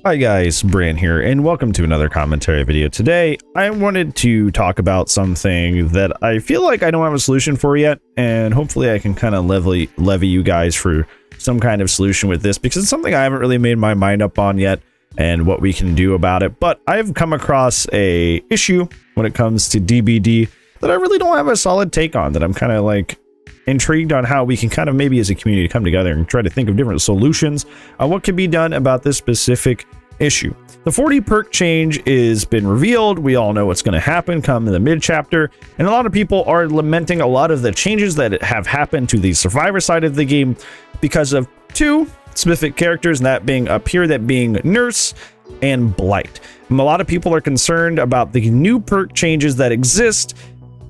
Hi guys, Bran here, and welcome to another commentary video. Today, I wanted to talk about something that I feel like I don't have a solution for yet, and hopefully I can kind of levy you guys for some kind of solution with this, because it's something I haven't really made my mind up on yet, and what we can do about it. But I've come across a issue when it comes to DBD that I really don't have a solid take on, that I'm kind of like intrigued on how we can kind of maybe as a community come together and try to think of different solutions on what can be done about this specific issue. The 40 perk change has been revealed. We all know what's going to happen come in the mid chapter, and a lot of people are lamenting a lot of the changes that have happened to the survivor side of the game because of two specific characters, and that being up here, that being Nurse and Blight. And a lot of people are concerned about the new perk changes that exist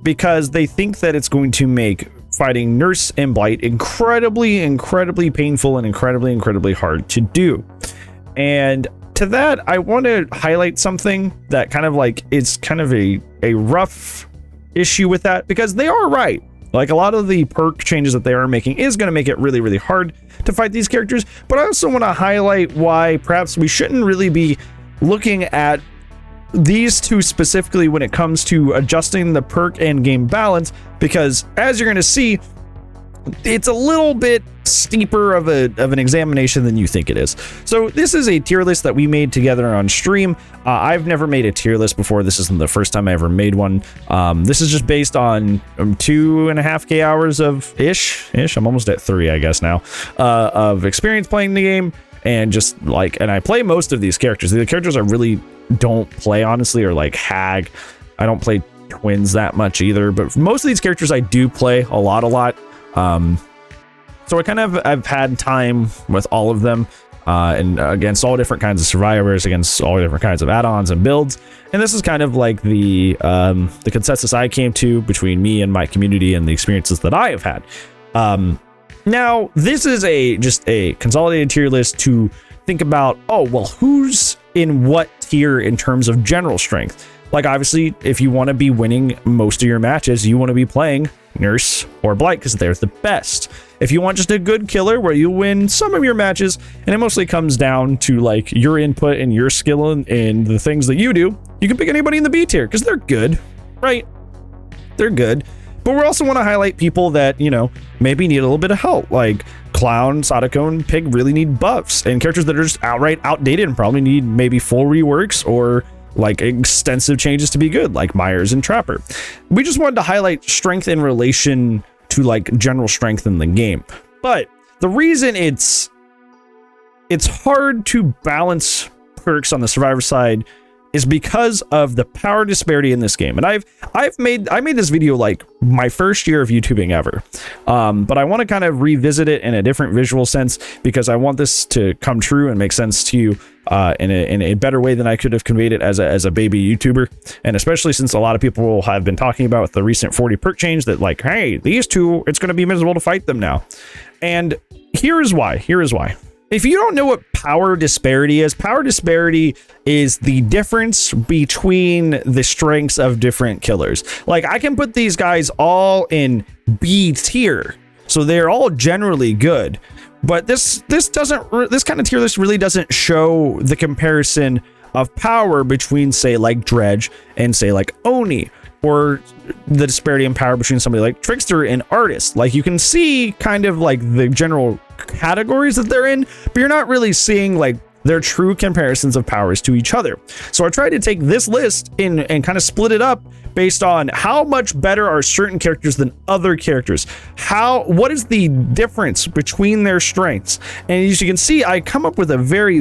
because they think that it's going to make fighting Nurse and Blight incredibly painful and incredibly hard to do. And to that, I want to highlight something that kind of like is kind of a rough issue with that, because they are right. Like, a lot of the perk changes that they are making is going to make it really hard to fight these characters. But I also want to highlight why perhaps we shouldn't really be looking at these two specifically when it comes to adjusting the perk and game balance, because as you're going to see, it's a little bit steeper of an examination than you think it is. So this is a tier list that we made together on stream. I've never made a tier list before. This isn't the first time I ever made one. This is just based on 2.5K hours of ish. I'm almost at 3, I guess now, of experience playing the game, and just like, and I play most of these characters. The characters I really don't play, honestly, are like Hag. I don't play Twins that much either, but most of these characters I do play a lot. So I've had time with all of them, and against all different kinds of survivors, against all different kinds of add-ons and builds. And this is kind of like the consensus I came to between me and my community and the experiences that I have had. Now, this is just a consolidated tier list to think about, oh, well, who's in what tier in terms of general strength? Like, obviously, if you want to be winning most of your matches, you want to be playing Nurse or Blight because they're the best. If you want just a good killer where you win some of your matches, and it mostly comes down to like your input and your skill and the things that you do, you can pick anybody in the B tier because they're good, right? They're good. But we also want to highlight people that, you know, maybe need a little bit of help, like Clown, Sadako, and Pig really need buffs, and characters that are just outright outdated and probably need maybe full reworks or like extensive changes to be good, like Myers and Trapper. We just wanted to highlight strength in relation to like general strength in the game. But the reason it's hard to balance perks on the survivor side is because of the power disparity in this game. And I made this video like my first year of YouTubing ever, but I want to kind of revisit it in a different visual sense, because I want this to come true and make sense to you in a better way than I could have conveyed it as a baby YouTuber. And especially since a lot of people have been talking about the recent 40 perk change that, like, hey, these two, it's going to be miserable to fight them now. And here is why. If you don't know what power disparity is the difference between the strengths of different killers. Like, I can put these guys all in B tier, so they're all generally good. But this kind of tier list really doesn't show the comparison of power between, say, like Dredge and, say, like Oni, or the disparity in power between somebody like Trickster and Artist. Like, you can see kind of like the general categories that they're in, but you're not really seeing like their true comparisons of powers to each other. So I tried to take this list in and kind of split it up based on how much better are certain characters than other characters. What is the difference between their strengths? And as you can see, I come up with a very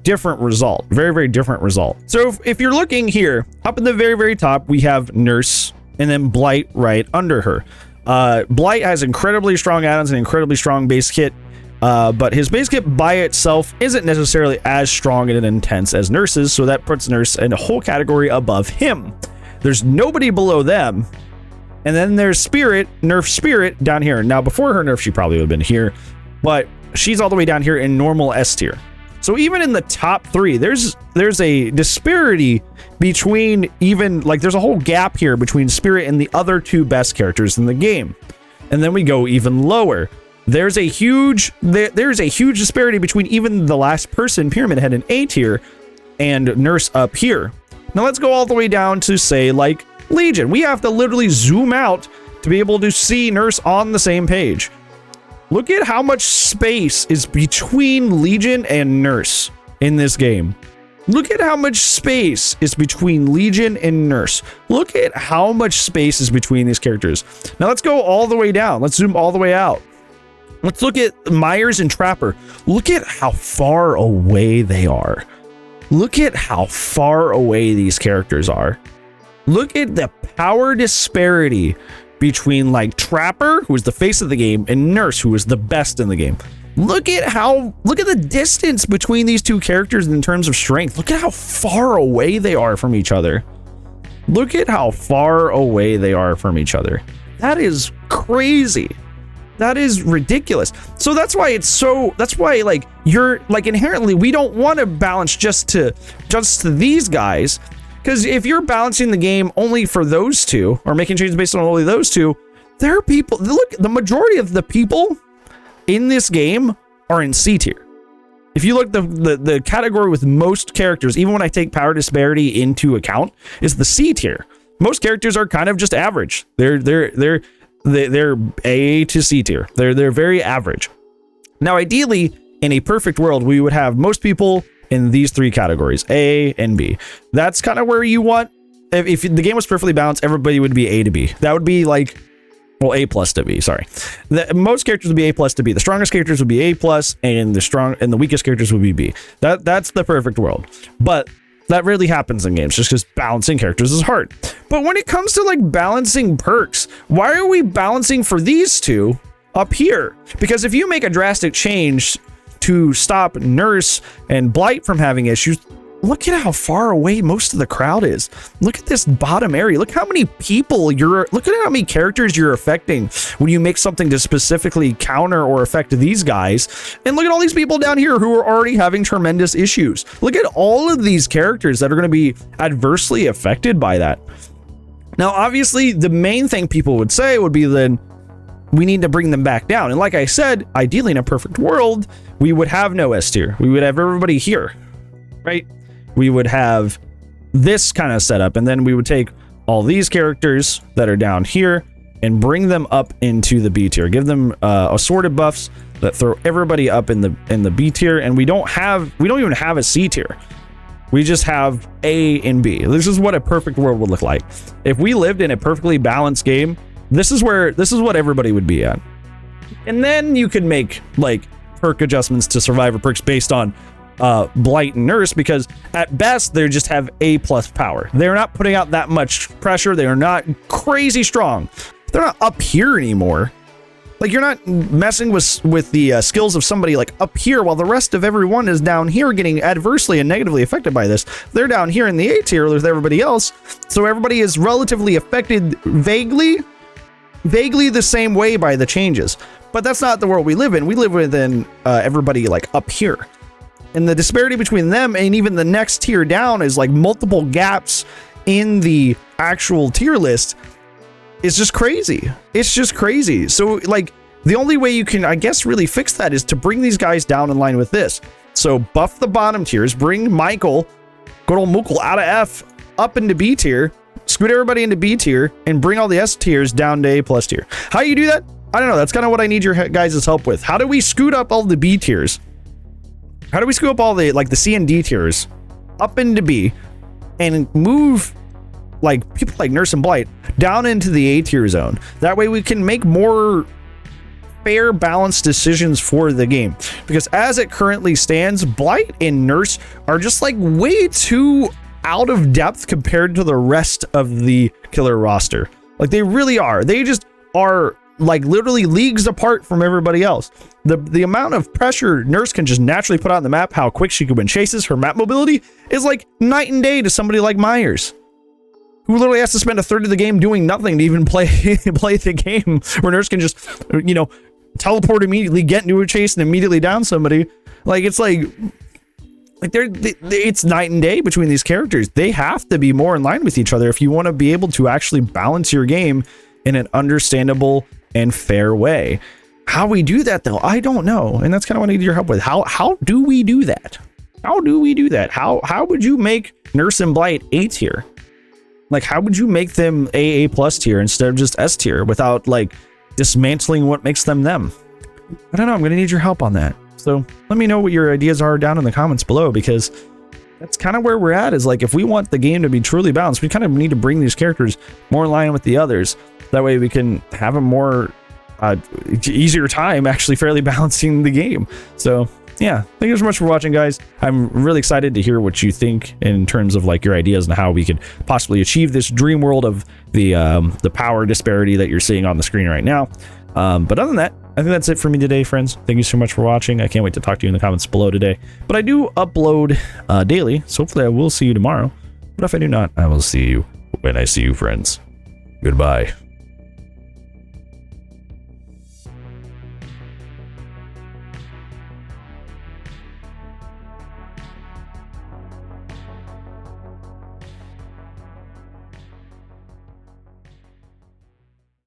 different result. Very different result. So if you're looking here, up in the very top, we have Nurse and then Blight right under her. Blight has incredibly strong add-ons and incredibly strong base kit, but his base kit by itself isn't necessarily as strong and intense as Nurse's, so that puts Nurse in a whole category above him. There's nobody below them. And then there's Spirit, Nerf Spirit down here. Now, before her nerf, she probably would have been here, but she's all the way down here in normal S tier. So even in the top 3, there's a disparity between, even like there's a whole gap here between Spirit and the other 2 best characters in the game. And then we go even lower. there's a huge disparity between even the last person, Pyramid Head, in A tier and Nurse up here. Now let's go all the way down to, say, like Legion. We have to literally zoom out to be able to see Nurse on the same page. Look at how much space is between Legion and Nurse in this game. Look at how much space is between Legion and Nurse. Look at how much space is between these characters. Now let's go all the way down. Let's zoom all the way out. Let's look at Myers and Trapper. Look at how far away they are. Look at how far away these characters are. Look at the power disparity between like Trapper, who is the face of the game, and Nurse, who is the best in the game. Look at the distance between these two characters in terms of strength. Look at how far away they are from each other. Look at how far away they are from each other. That is crazy. That is ridiculous. So that's why like you're like inherently we don't want to balance just to these guys, because if you're balancing the game only for those two or making changes based on only those two, there are people, look, the majority of the people in this game are in C tier. If you look, the category with most characters, even when I take power disparity into account, is the C tier. Most characters are kind of just average. They're A to C tier. They're very average. Now, ideally, in a perfect world, we would have most people in these three categories, A and B. That's kind of where you want. If the game was perfectly balanced, everybody would be A to B. That would be like, well, A plus to B. Sorry, most characters would be A plus to B. The strongest characters would be A plus, and the weakest characters would be B. That's the perfect world. But that rarely happens in games, just because balancing characters is hard. But when it comes to like balancing perks, why are we balancing for these two up here? Because if you make a drastic change to stop Nurse and Blight from having issues, look at how far away most of the crowd is. Look at this bottom area. Look how many people look at how many characters you're affecting when you make something to specifically counter or affect these guys. And look at all these people down here who are already having tremendous issues. Look at all of these characters that are going to be adversely affected by that. Now, obviously, the main thing people would say would be then we need to bring them back down. And like I said, ideally in a perfect world, we would have no S tier. We would have everybody here, right? We would have this kind of setup, and then we would take all these characters that are down here and bring them up into the B tier. Give them assorted buffs that throw everybody up in the B tier, and we don't even have a C tier. We just have A and B. This is what a perfect world would look like. If we lived in a perfectly balanced game, this is what everybody would be at. And then you could make like perk adjustments to survivor perks based on Blight and Nurse, because at best they just have A plus power. They're not putting out that much pressure. They are not crazy strong. They're not up here anymore. Like, you're not messing with the skills of somebody like up here while the rest of everyone is down here getting adversely and negatively affected by this. They're down here in the A tier with everybody else, so everybody is relatively affected vaguely the same way by the changes. But that's not the world we live in. We live within everybody like up here. And the disparity between them and even the next tier down is like multiple gaps in the actual tier list. It's just crazy. It's just crazy. So like the only way you can, I guess, really fix that is to bring these guys down in line with this. So buff the bottom tiers, bring Michael, good old Mukul, out of F up into B tier, scoot everybody into B tier, and bring all the S tiers down to A plus tier. How do you do that? I don't know. That's kind of what I need your guys' help with. How do we scoot up all the B tiers? How do we scoot up all the like the C and D tiers up into B and move like people like Nurse and Blight down into the A tier zone? That way we can make more fair, balanced decisions for the game. Because as it currently stands, Blight and Nurse are just like way too out of depth compared to the rest of the killer roster. Like, they really are. They just are like literally leagues apart from everybody else. The amount of pressure Nurse can just naturally put out on the map, how quick she can win chases, her map mobility is like night and day to somebody like Myers, who literally has to spend a third of the game doing nothing to even play the game, where Nurse can just, you know, teleport immediately, get into a chase, and immediately down somebody. Like, it's like it's night and day between these characters. They have to be more in line with each other if you want to be able to actually balance your game in an understandable and fair way. How we do that though, I don't know, and that's kind of what I need your help with. How do we do that? How do we do that? How would you make Nurse and Blight A tier? Like, how would you make them AA plus tier instead of just S tier without like dismantling what makes them them? I don't know. I'm gonna need your help on that. So let me know what your ideas are down in the comments below, because that's kind of where we're at. Is like, if we want the game to be truly balanced, we kind of need to bring these characters more in line with the others. That way we can have a more easier time actually fairly balancing the game. So yeah, thank you so much for watching, guys. I'm really excited to hear what you think in terms of like your ideas and how we could possibly achieve this dream world of the power disparity that you're seeing on the screen right now. But other than that, I think that's it for me today, friends. Thank you so much for watching. I can't wait to talk to you in the comments below today. But I do upload daily, so hopefully I will see you tomorrow. But if I do not, I will see you when I see you, friends. Goodbye.